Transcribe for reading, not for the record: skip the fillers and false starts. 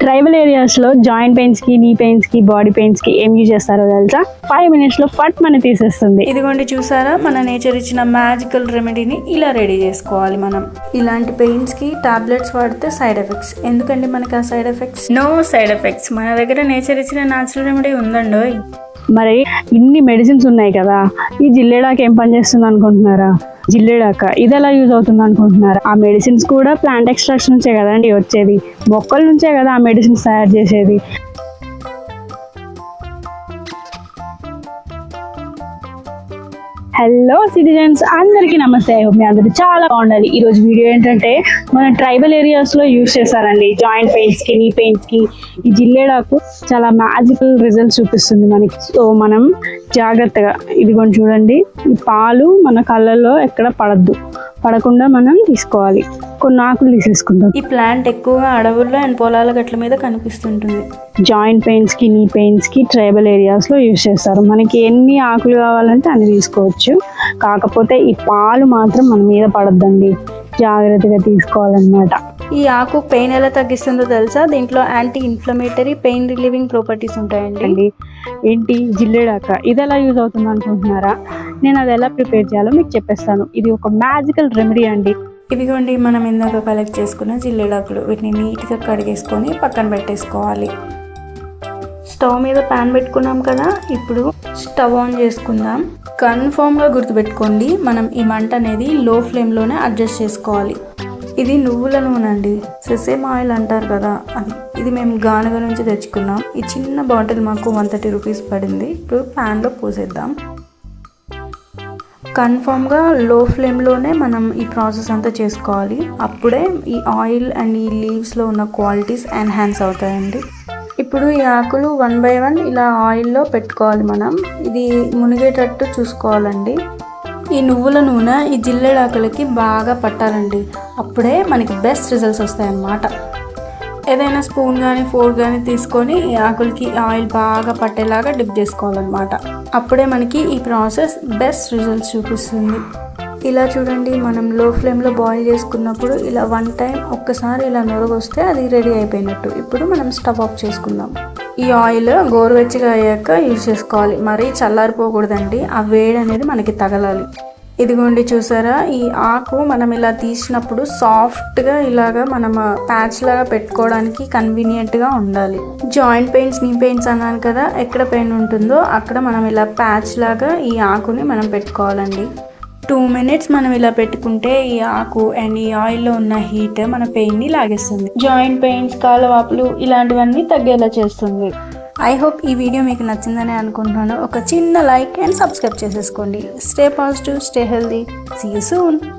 Tribal ఏరియాస్లో joint పెయిన్స్కి, నీ పెయిన్స్కి, body పెయిన్స్కి ఏం యూజ్ చేస్తారో తెలుసా? 5 minutesలో ఫట్ మని తీసేస్తుంది. ఇదిగోండి చూసారా, మన నేచర్ ఇచ్చిన మ్యాజికల్ రెమెడీని ఇలా రెడీ చేసుకోవాలి. మనం ఇలాంటి పెయిన్స్కి టాబ్లెట్స్ వాడితే సైడ్ ఎఫెక్ట్స్ ఎందుకండి? మనకి ఆ side effects no side effects. మన దగ్గర నేచర్ ఇచ్చిన న్యాచురల్ రెమెడీ ఉందండి. మరి ఇన్ని మెడిసిన్స్ ఉన్నాయి కదా, ఈ జిల్లేడాకు ఏం పని చేస్తుంది అనుకుంటున్నారా? జిల్లేడాక ఇది ఎలా యూజ్ అవుతుంది అనుకుంటున్నారా? ఆ మెడిసిన్స్ కూడా ప్లాంట్ ఎక్స్ట్రాక్షన్ నుంచే కదండి వచ్చేది, మొక్కల నుంచే కదా ఆ మెడిసిన్స్ తయారు చేసేది. హలో సిటిజన్స్, అందరికీ నమస్తే. మీ అందరూ చాలా బాగుండాలి. ఈరోజు వీడియో ఏంటంటే మన ట్రైబల్ ఏరియాస్లో యూజ్ చేస్తారండి జాయింట్ పెయిన్స్కి, నీ పెయిన్స్కి ఈ జిల్లేడాకు చాలా మ్యాజికల్ రిజల్ట్స్ చూపిస్తుంది మనకి. సో మనం జాగ్రత్తగా ఇదిగోండి చూడండి, ఈ పాలు మన కళ్ళల్లో ఎక్కడ పడకుండా మనం తీసుకోవాలి. కొన్ని ఆకులు తీసేసుకుంటాం. ఈ ప్లాంట్ ఎక్కువగా అడవుల్లో అండ్ పొలాల గట్ల మీద కనిపిస్తుంటుంది. జాయింట్ పెయిన్స్కి, నీ పెయిన్స్కి ట్రైబల్ ఏరియాస్లో యూజ్ చేస్తారు. మనకి ఎన్ని ఆకులు కావాలంటే అన్ని తీసుకోవచ్చు. కాకపోతే ఈ పాలు మాత్రం మన మీద పడద్దండి, జాగ్రత్తగా తీసుకోవాలన్నమాట. ఈ ఆకు పెయిన్ ఎలా తగ్గిస్తుందో తెలుసా? దీంట్లో anti inflammatory, pain relieving properties ఉంటాయండి. ఏంటి జిల్లేడాక ఇది ఎలా యూజ్ అవుతుంది అనుకుంటున్నారా? నేను అది ఎలా ప్రిపేర్ చేయాలో మీకు చెప్పేస్తాను. ఇది ఒక మ్యాజికల్ రెమెడీ అండి. ఇదిగోండి మనం ఇందాక కలెక్ట్ చేసుకున్న జిల్లేడాకులు, వీటిని నీట్గా కడిగేసుకొని పక్కన పెట్టేసుకోవాలి. స్టవ్ మీద ప్యాన్ పెట్టుకున్నాం కదా, ఇప్పుడు స్టవ్ ఆన్ చేసుకుందాం. కన్ఫామ్గా గుర్తుపెట్టుకోండి, మనం ఈ మంట అనేది లో ఫ్లేమ్లోనే అడ్జస్ట్ చేసుకోవాలి. ఇది నువ్వుల నూనె అండి, సెసేమ్ ఆయిల్ అంటారు కదా అది. ఇది మేము గానుగ నుంచి తెచ్చుకున్నాం. ఈ చిన్న బాటిల్ మాకు 130 రూపీస్ పడింది. ఇప్పుడు ప్యాన్లో పోసేద్దాం. కన్ఫామ్గా లో ఫ్లేమ్లోనే మనం ఈ ప్రాసెస్ అంతా చేసుకోవాలి. అప్పుడే ఈ ఆయిల్ అండ్ ఈ లీవ్స్లో ఉన్న క్వాలిటీస్ ఎన్హాన్స్ అవుతాయండి. ఇప్పుడు ఈ ఆకులు 1 by 1 ఇలా ఆయిల్లో పెట్టుకోవాలి. మనం ఇది మునిగేటట్టు చూసుకోవాలండి. ఈ నువ్వుల నూనె ఈ జిల్లేడాకులకి బాగా పట్టాలండి, అప్పుడే మనకి బెస్ట్ రిజల్ట్స్ వస్తాయన్నమాట. ఏదైనా స్పూన్ కానీ ఫోర్క్ కానీ తీసుకొని ఈ ఆకులకి ఆయిల్ బాగా పట్టేలాగా డిప్ చేసుకోవాలన్నమాట. అప్పుడే మనకి ఈ ప్రాసెస్ బెస్ట్ రిజల్ట్స్ చూపిస్తుంది. ఇలా చూడండి, మనం లో ఫ్లేమ్లో బాయిల్ చేసుకున్నప్పుడు ఇలా 1 time ఒక్కసారి ఇలా నొరగొస్తే అది రెడీ అయిపోయినట్టు. ఇప్పుడు మనం స్టవ్ ఆఫ్ చేసుకుందాం. ఈ ఆయిల్ గోరువెచ్చగా అయ్యాక యూజ్ చేసుకోవాలి, మరీ చల్లారిపోకూడదండి. ఆ వేడి అనేది మనకి తగలాలి. ఇదిగోండి చూసారా, ఈ ఆకు మనం ఇలా తీసినప్పుడు సాఫ్ట్గా ఇలాగా మనం ప్యాచ్ లాగా పెట్టుకోవడానికి కన్వీనియంట్గా ఉండాలి. జాయింట్ పెయిన్స్, నీ పెయిన్స్ అన్నాను కదా, ఎక్కడ పెయిన్ ఉంటుందో అక్కడ మనం ఇలా ప్యాచ్ లాగా ఈ ఆకుని మనం పెట్టుకోవాలండి. 2 minutes మనం ఇలా పెట్టుకుంటే ఈ ఆకు అండ్ ఈ ఆయిల్లో ఉన్న హీట్ మన పెయిన్ని లాగేస్తుంది. జాయింట్ పెయిన్స్, కాళ్ళవాపులు ఇలాంటివన్నీ తగ్గేలా చేస్తుంది. ఐ హోప్ ఈ వీడియో మీకు నచ్చిందని అనుకుంటున్నాను. ఒక చిన్న లైక్ అండ్ సబ్స్క్రైబ్ చేసేసుకోండి. Stay positive, stay healthy. See you soon.